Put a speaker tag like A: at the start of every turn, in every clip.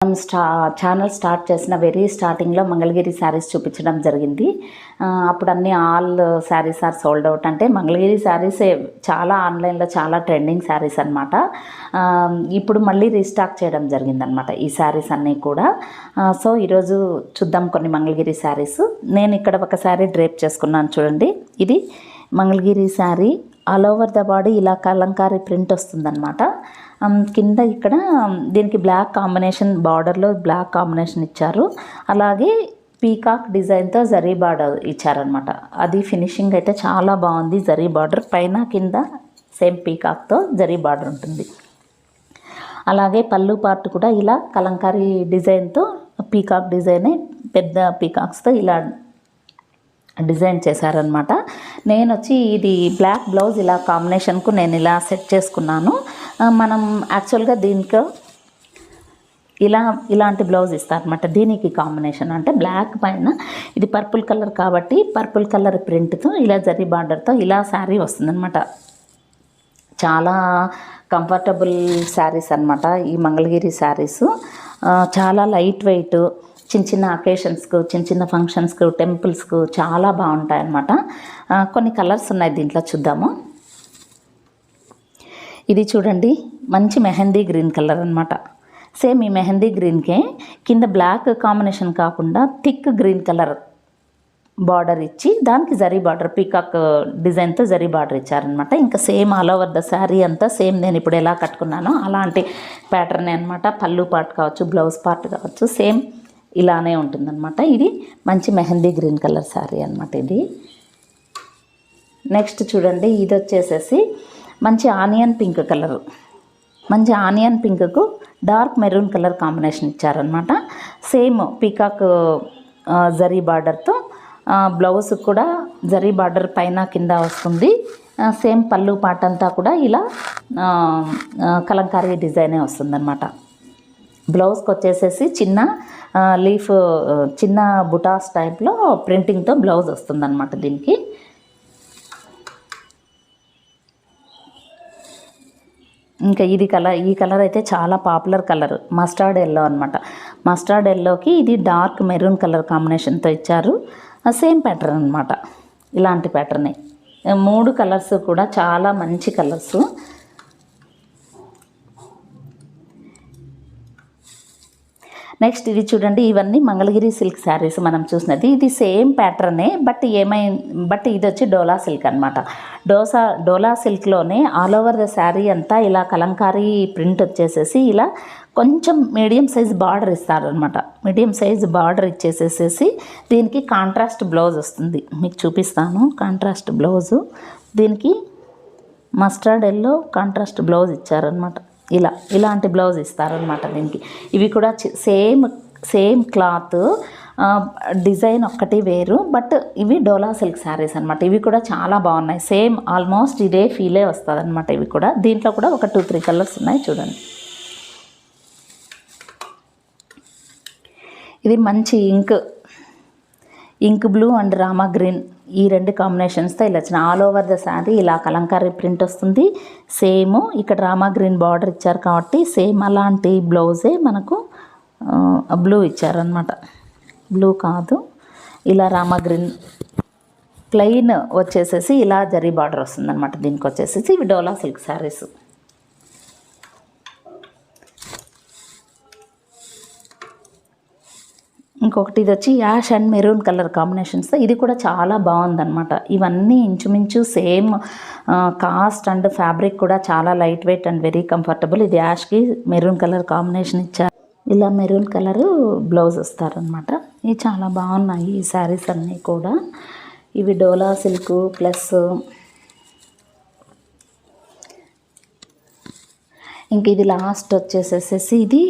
A: మనం channel start చేసిన very స్టార్టింగ్లో మంగళగిరి శారీస్ చూపించడం జరిగింది. అప్పుడు అన్ని all saris are sold out. అంటే మంగళగిరి శారీసే చాలా ఆన్లైన్లో చాలా ట్రెండింగ్ శారీస్ అనమాట. ఇప్పుడు మళ్ళీ రీస్టాక్ చేయడం జరిగిందనమాట ఈ శారీస్ అన్నీ కూడా. సో ఈరోజు చూద్దాం కొన్ని మంగళగిరి శారీస్. నేను ఇక్కడ ఒక శారీ డ్రేప్ చేసుకున్నాను చూడండి. ఇది Mangalagiri sari. All over the body ఇలా కలంకారీ ప్రింట్ వస్తుందన్నమాట. కింద ఇక్కడ దీనికి బ్లాక్ కాంబినేషన్, బార్డర్లో బ్లాక్ కాంబినేషన్ ఇచ్చారు. అలాగే పీకాక్ డిజైన్తో జరీ బార్డర్ ఇచ్చారనమాట. అది ఫినిషింగ్ అయితే చాలా బాగుంది. జరీ బార్డర్ పైన కింద సేమ్ పీకాక్తో జరీ బార్డర్ ఉంటుంది. అలాగే పళ్ళు పార్ట్ కూడా ఇలా కలంకారీ డిజైన్తో, పీకాక్ డిజైనే పెద్ద పీకాక్స్తో ఇలా డిజైన్ చేశారనమాట. నేను వచ్చి ఇది బ్లాక్ బ్లౌజ్ ఇలా కాంబినేషన్కు నేను ఇలా సెట్ చేసుకున్నాను. మనం యాక్చువల్గా దీంట్లో ఇలాంటి బ్లౌజ్ ఇస్తారనమాట. దీనికి కాంబినేషన్ అంటే బ్లాక్ పైన ఇది పర్పుల్ కలర్ కాబట్టి పర్పుల్ కలర్ ప్రింట్తో ఇలా జరీ బార్డర్తో ఇలా శారీ వస్తుందన్నమాట. చాలా కంఫర్టబుల్ శారీస్ అనమాట ఈ మంగళగిరి శారీస్. చాలా లైట్ వెయిట్, చిన్న చిన్న అకేషన్స్కు, చిన్న చిన్న ఫంక్షన్స్కు, టెంపుల్స్కు చాలా బాగుంటాయి అన్నమాట. కొన్ని కలర్స్ ఉన్నాయి దీంట్లో, చూద్దాము. ఇది చూడండి, మంచి మెహందీ గ్రీన్ కలర్ అనమాట. సేమ్ ఈ మెహందీ గ్రీన్కే కింద బ్లాక్ కాంబినేషన్ కాకుండా థిక్ గ్రీన్ కలర్ బార్డర్ ఇచ్చి దానికి జరీ బార్డర్, పీకాక్ డిజైన్తో జరీ బార్డర్ ఇచ్చారనమాట. ఇంకా same all over the sari అంతా సేమ్ నేను ఇప్పుడు ఎలా కట్టుకున్నానో అలాంటి ప్యాటర్నే అనమాట. పళ్ళు పార్ట్ కావచ్చు, బ్లౌజ్ పార్ట్ కావచ్చు, సేమ్ ఇలానే ఉంటుందన్నమాట. ఇది మంచి మెహందీ గ్రీన్ కలర్ శారీ అనమాట ఇది. నెక్స్ట్ చూడండి, ఇది వచ్చేసేసి మంచి ఆనియన్ పింక్ కలరు. మంచి ఆనియన్ పింక్కు డార్క్ మెరూన్ కలర్ కాంబినేషన్ ఇచ్చారనమాట. సేమ్ పీకాక్ జరీ బార్డర్తో బ్లౌజ్ కూడా జరీ బార్డర్ పైన కింద వస్తుంది. సేమ్ పళ్ళు పాట అంతా కూడా ఇలా కలంకారీ డిజైనే వస్తుందన్నమాట. బ్లౌజ్కి వచ్చేసేసి చిన్న లీఫ్, చిన్న బుటాస్ టైప్లో ప్రింటింగ్తో బ్లౌజ్ వస్తుందన్నమాట దీనికి. ఇంకా ఈ కలర్ అయితే చాలా పాపులర్ కలర్, మస్టర్డ్ ఎల్లో అనమాట. మస్టర్డ్ ఎల్లోకి ఇది డార్క్ మెరూన్ కలర్ కాంబినేషన్తో ఇచ్చారు. సేమ్ ప్యాటర్న్ అనమాట. ఇలాంటి ప్యాటర్నే 3 కలర్స్ కూడా చాలా మంచి కలర్స్. నెక్స్ట్ ఇది చూడండి, ఇవన్నీ మంగళగిరి సిల్క్ శారీస్ మనం చూసినది. ఇది సేమ్ ప్యాటర్నే, బట్ ఇది వచ్చి డోలా సిల్క్ అనమాట. డోలా సిల్క్లోనే ఆల్ ఓవర్ ద శారీ అంతా ఇలా కలంకారీ ప్రింట్ వచ్చేసేసి ఇలా కొంచెం మీడియం సైజ్ బార్డర్ ఇస్తారనమాట. మీడియం సైజ్ బార్డర్ ఇచ్చేసేసి దీనికి కాంట్రాస్ట్ బ్లౌజ్ వస్తుంది. మీకు చూపిస్తాను కాంట్రాస్ట్ బ్లౌజు. దీనికి మస్టర్డ్ ఎల్లో కాంట్రాస్ట్ బ్లౌజ్ ఇచ్చారనమాట. ఇలాంటి బ్లౌజ్ ఇస్తారనమాట దీనికి. ఇవి కూడా సేమ్ క్లాత్, డిజైన్ ఒక్కటి వేరు, బట్ ఇవి డోలా సిల్క్ శారీస్ అనమాట. ఇవి కూడా చాలా బాగున్నాయి. సేమ్ ఆల్మోస్ట్ ఇదే ఫీలే వస్తుంది అనమాట. ఇవి కూడా దీంట్లో కూడా ఒక 2-3 కలర్స్ ఉన్నాయి చూడండి. ఇది మంచి ink blue and Rama green, ఈ 2 కాంబినేషన్స్తో ఇలా వచ్చిన ఆల్ ఓవర్ ద శారీ ఇలా కలంకారీ ప్రింట్ వస్తుంది. సేమ్ ఇక్కడ రామా గ్రీన్ బార్డర్ ఇచ్చారు కాబట్టి సేమ్ అలాంటి బ్లౌజే మనకు బ్లూ ఇచ్చారనమాట. బ్లూ కాదు, ఇలా రామా గ్రీన్ ప్లెయిన్ వచ్చేసేసి ఇలా జరీ బార్డర్ వస్తుందన్నమాట. దీనికి వచ్చేసేసి ఇవి డోలా సిల్క్ శారీస్. ఇంకొకటి ఇది వచ్చి యాష్ అండ్ మెరూన్ కలర్ కాంబినేషన్స్తో, ఇది కూడా చాలా బాగుందన్నమాట. ఇవన్నీ ఇంచుమించు సేమ్ కాస్ట్ అండ్ ఫ్యాబ్రిక్ కూడా చాలా light weight and very comfortable. ఇది యాష్కి మెరూన్ కలర్ కాంబినేషన్ ఇచ్చారు. ఇలా మెరూన్ కలరు బ్లౌజ్ వస్తారనమాట. ఇవి చాలా బాగున్నాయి ఈ శారీస్ అన్నీ కూడా. ఇవి డోలా సిల్క్ ప్లస్ ఇంక ఇది లాస్ట్ వచ్చేసేసి ఇది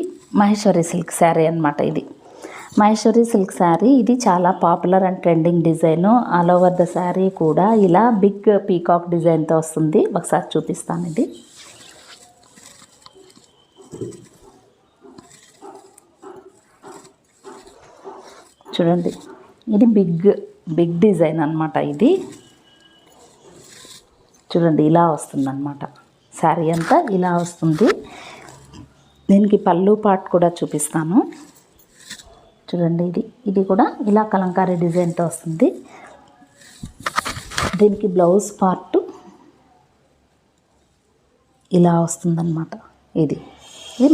A: మహేశ్వరి సిల్క్ శారీ అనమాట. ఇది మహేశ్వరి సిల్క్ శారీ. ఇది చాలా popular and trending design. All over the sari కూడా ఇలా బిగ్ పీకాక్ డిజైన్తో వస్తుంది. ఒకసారి చూపిస్తాను. ఇది చూడండి, ఇది బిగ్ డిజైన్ అనమాట. ఇది చూడండి ఇలా వస్తుందన్నమాట. శారీ అంతా ఇలా వస్తుంది. దీనికి పళ్ళు పార్ట్ కూడా చూపిస్తాను చూడండి. ఇది కూడా ఇలా కలంకారీ డిజైన్తో వస్తుంది. దీనికి బ్లౌజ్ పార్ట్ ఇలా వస్తుందన్నమాట. ఇది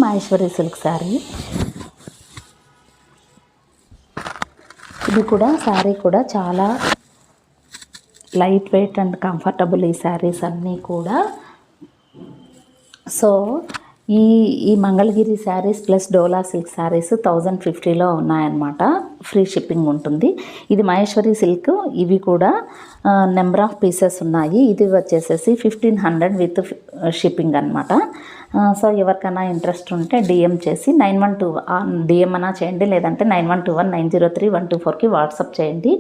A: మహేశ్వరి సిల్క్ శారీ. ఇది కూడా శారీ కూడా చాలా లైట్ వెయిట్ అండ్ కంఫర్టబుల్ ఈ శారీస్ అన్నీ కూడా. సో ఈ మంగళగిరి శారీస్ ప్లస్ డోలా సిల్క్ శారీస్ 1050లో ఉన్నాయన్నమాట. ఫ్రీ షిప్పింగ్ ఉంటుంది. ఇది మహేశ్వరి సిల్క్. ఇవి కూడా నెంబర్ ఆఫ్ పీసెస్ ఉన్నాయి. ఇది వచ్చేసేసి 1500 విత్ షిప్పింగ్ అనమాట. సో ఎవరికైనా ఇంట్రెస్ట్ ఉంటే డిఎం చేసి 912 డిఎం అన్నా చేయండి, లేదంటే 9121903124కి వాట్సాప్ చేయండి.